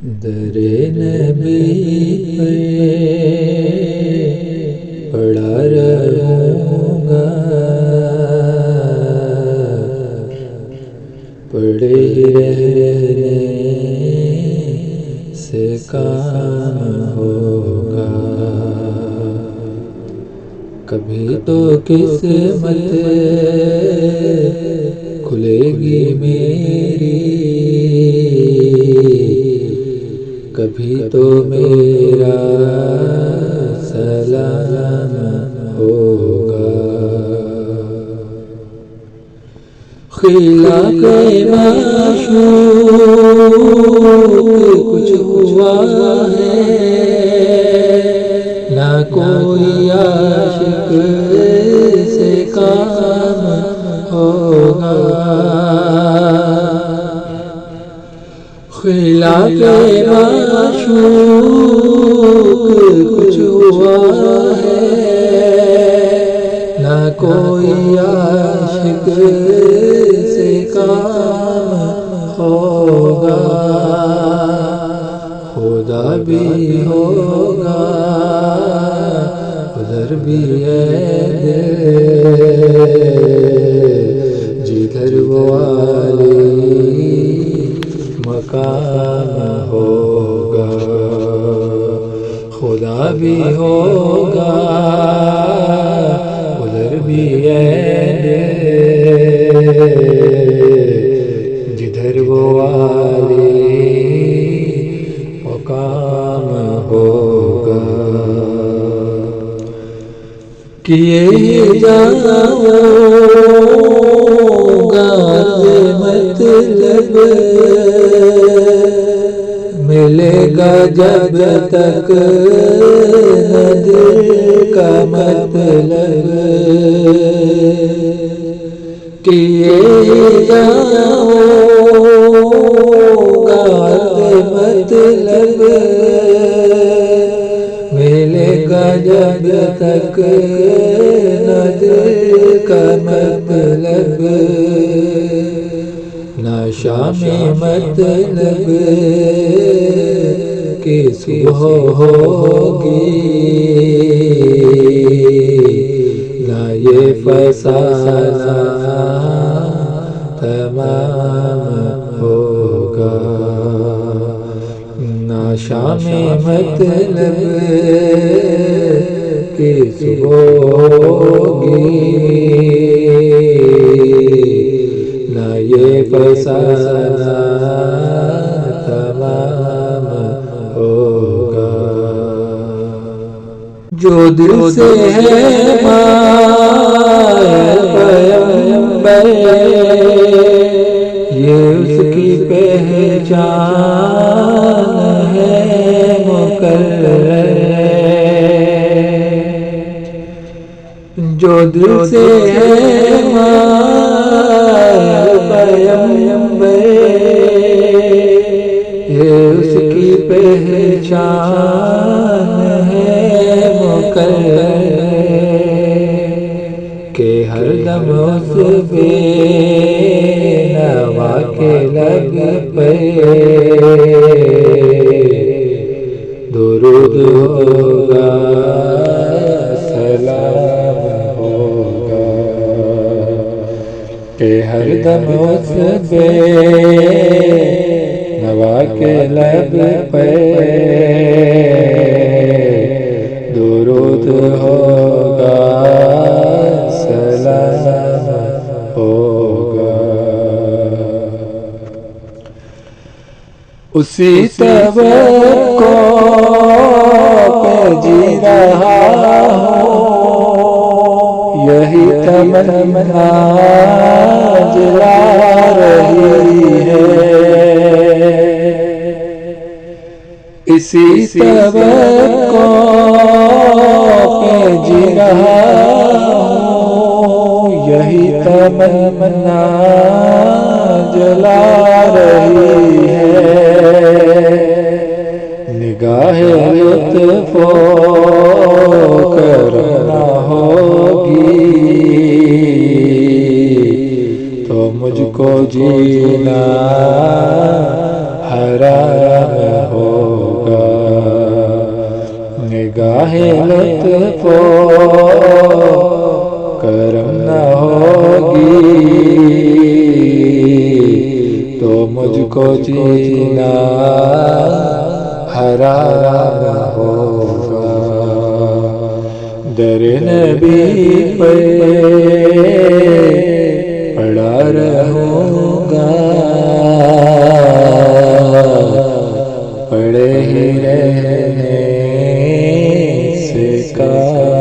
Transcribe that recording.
در نبی پہ پڑا رہوں گا، پڑے ہی رہنے سے کام ہوگا۔ کبھی تو قسمت کھلے گی میری، کبھی تو میرا سلام ہوگا۔ خلاف معشوق کچھ ہوا ہے، نہ کوئی عاشق سے کام ہوگا۔ خلاف معشوق کچھ ہوا ہے، نہ کوئی عاشق سے کام ہوگا۔ خدا بھی ہوگا ادھر بھی ہے جدھر وہ عالی مقام ہوگا۔ خدا بھی ہوگا ادھر بھی ہے جدھر وہ عالی مقام ہوگا۔ کیے جاؤں گا مطلب ملے گا جب تک نہ دل کا مطلب۔ کیے جاؤں گا مطلب ملے گا جب تک نہ دل کا مطلب۔ نہ شام مطلب کی صبح ہوگی، نہ یہ فسانہ تمام ہوگا۔ نہ شام مطلب کی صبح ہوگی، نہ یہ فسانہ تمام ہوگا۔ جو دل سے ہے پیغمبر یہ اس کی پہچان ہے مقرر۔ جو دل سے ہے پیغمبر یہ اس کی پہچان ہے مقرر، کہ ہر دم اس بے نوا کے لب پہ درود ہوگا، سلام ہوگا۔ کہ ہر دم اس بے نوا کے لب پہ درود ہوگا، سلام ہوگا۔ اسی توقع پہ جی رہا ہوں، یہی تمنا جلا رہی ہے۔ اسی توقع پہ جی رہا ہوں، یہی تمنا جلا رہی ہے۔ نگاہ لطف و کرنا ہوگی تو مجھ کو جینا حرام ہو نگاہ لطف و کرم نہ ہوگی تو مجھ کو جینا حرام ہوگا. در نبی پہ پڑا رہوں گا، پڑے ہی رہنے سے کام